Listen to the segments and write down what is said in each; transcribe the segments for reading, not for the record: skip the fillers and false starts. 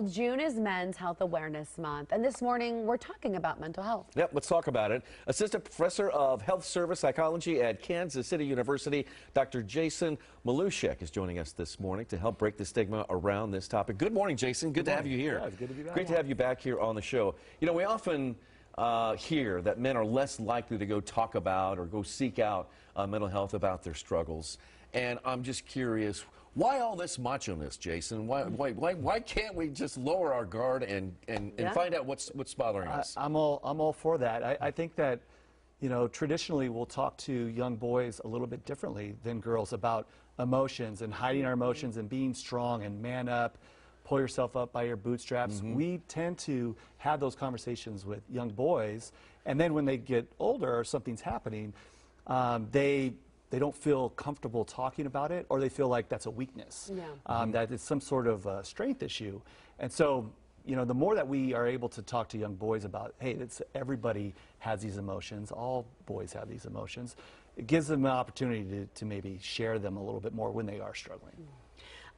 Well, June is Men's Health Awareness Month, and this morning we're talking about mental health. Yep, let's talk about it. Assistant Professor of Health Service Psychology at Kansas City University, Dr. Jason Malousek is joining us this morning to help break the stigma around this topic. Good morning, Jason. Good to have you here. Yeah, it's good to be back. Great to have you back here on the show. You know, we often hear that men are less likely to go talk about or go seek out mental health about their struggles. And I'm just curious, why all this macho-ness, Jason? Why can't we just lower our guard and find out what's bothering us? I'm all for that. I think that, you know, traditionally we'll talk to young boys a little bit differently than girls about emotions and hiding our emotions and being strong and man up, pull yourself up by your bootstraps. We tend to have those conversations with young boys, and then when they get older or something's happening, they don't feel comfortable talking about it, or they feel like that's a weakness, that it's some sort of strength issue. And so, you know, the more that we are able to talk to young boys about, hey, everybody has these emotions, all boys have these emotions, it gives them an opportunity to maybe share them a little bit more when they are struggling.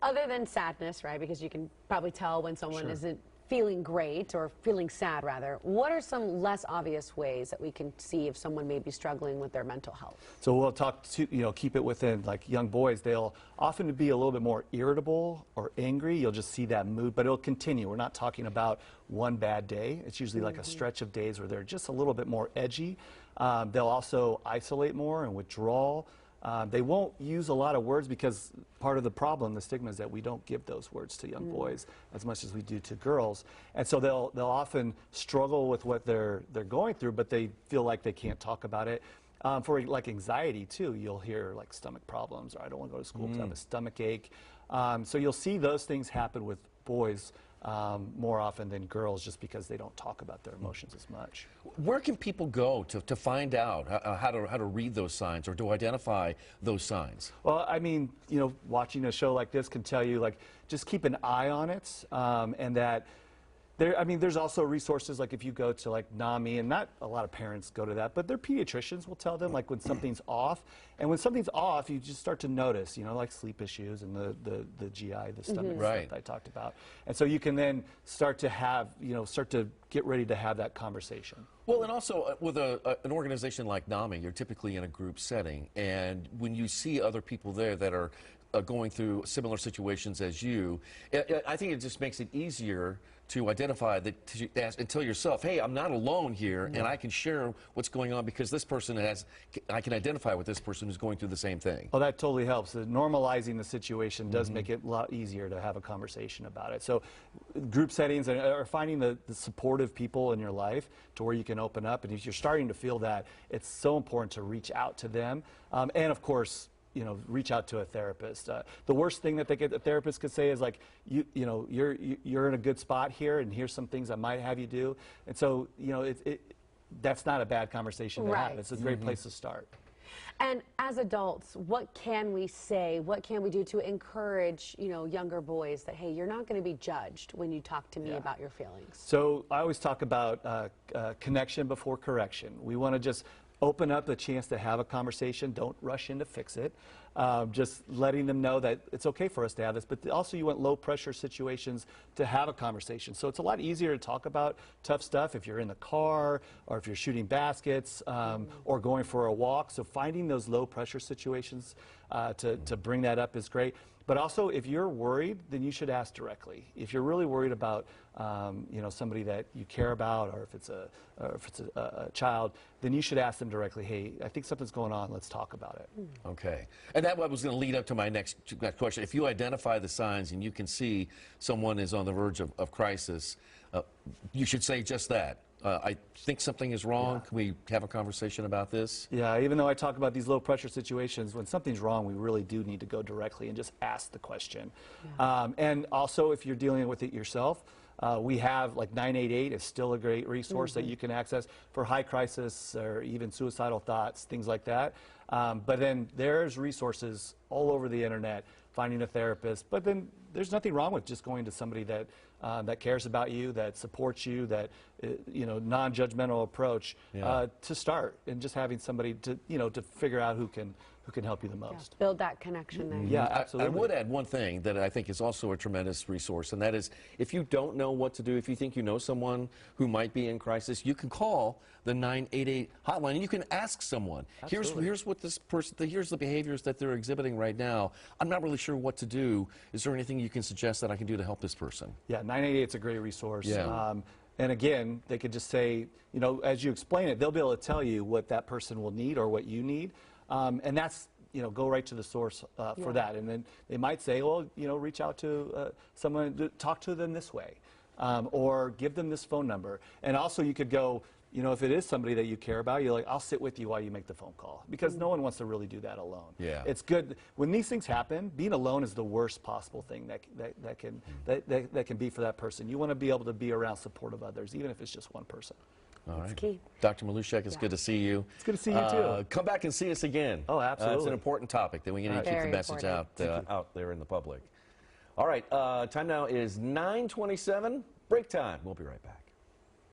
Other than sadness, right, because you can probably tell when someone isn't feeling great, or feeling sad rather, what are some less obvious ways that we can see if someone may be struggling with their mental health? So we'll talk to, you know, keep it within, like, young boys. They'll often be a little bit more irritable or angry. You'll just see that mood, but it'll continue. We're not talking about one bad day. It's usually like a stretch of days where they're just a little bit more edgy. They'll also isolate more and withdraw. They won't use a lot of words, because part of the problem, the stigma, is that we don't give those words to young boys as much as we do to girls. And so they'll often struggle with what they're going through, but they feel like they can't talk about it. For like anxiety too, you'll hear like stomach problems, or I don't want to go to school because I have a stomach ache. So you'll see those things happen with boys more often than girls, just because they don't talk about their emotions as much. Where can people go to find out how to read those signs, or to identify those signs? Well, I mean, you know, watching a show like this can tell you, like, just keep an eye on it, and that there's also resources, like if you go to like NAMI, and not a lot of parents go to that, but their pediatricians will tell them, like, when something's off. And when something's off, you just start to notice, you know, like sleep issues and the GI, the stomach stuff that I talked about. And so you can then start to have, you know, start to get ready to have that conversation. Well, and also with an organization like NAMI, you're typically in a group setting, and when you see other people there that are going through similar situations as you, I think it just makes it easier to identify that, and tell yourself, hey, I'm not alone here, and I can share what's going on, because this person I can identify with this person who's going through the same thing. Well, that totally helps. Normalizing the situation does make it a lot easier to have a conversation about it. So group settings are finding the supportive people in your life to where you can open up, and if you're starting to feel that, it's so important to reach out to them, and of course, you know, reach out to a therapist. The worst thing that a therapist could say is, like, you know, you're in a good spot here, and here's some things I might have you do. And so, you know, that's not a bad conversation to have. It's a great place to start. And as adults, what can we say, what can we do to encourage, you know, younger boys that, hey, you're not going to be judged when you talk to me about your feelings? So I always talk about connection before correction. We want to just open up the chance to have a conversation. Don't rush in to fix it. Just letting them know that it's okay for us to have this, but also you want low pressure situations to have a conversation. So it's a lot easier to talk about tough stuff if you're in the car, or if you're shooting baskets, or going for a walk. So finding those low pressure situations to bring that up is great. But also, if you're worried, then you should ask directly. If you're really worried about, you know, somebody that you care about, or if it's a child, then you should ask them directly, hey, I think something's going on, let's talk about it. Okay. And that was going to lead up to my next question. If you identify the signs and you can see someone is on the verge of crisis, you should say just that. I think something is wrong. Can we have a conversation about this? Yeah, even though I talk about these low pressure situations, when something's wrong, we really do need to go directly and just ask the question. And also, if you're dealing with it yourself, we have, like, 988 is still a great resource that you can access for high crisis or even suicidal thoughts, things like that. But then there's resources all over the internet, finding a therapist. But then there's nothing wrong with just going to somebody that cares about you, that supports you, that you know, non-judgmental approach to start, and just having somebody to, you know, to figure out who can who can help you the most. Build that connection there. Yeah, I absolutely. would add one thing that I think is also a tremendous resource, and that is if you don't know what to do, if you think you know someone who might be in crisis, you can call the 988 hotline and you can ask someone, here's what this person, here's the behaviors that they're exhibiting right now. I'm not really sure what to do. Is there anything you can suggest that I can do to help this person? Yeah, 988 is a great resource. Yeah. And again, they could just say, you know, as you explain it, they'll be able to tell you what that person will need or what you need. And that's, you know, go right to the source for that. And then they might say, well, you know, reach out to someone, talk to them this way, or give them this phone number. And also you could go, you know, if it is somebody that you care about, you're like, I'll sit with you while you make the phone call. Because no one wants to really do that alone. Yeah. It's good. When these things happen, being alone is the worst possible thing that can be for that person. You want to be able to be around support of others, even if it's just one person. All right. key. Dr. Malousek, it's good to see you. It's good to see you, too. Come back and see us again. Oh, absolutely. It's an important topic that we need to keep the Very message important. out there in the public. All right, time now is 9:27. Break time. We'll be right back.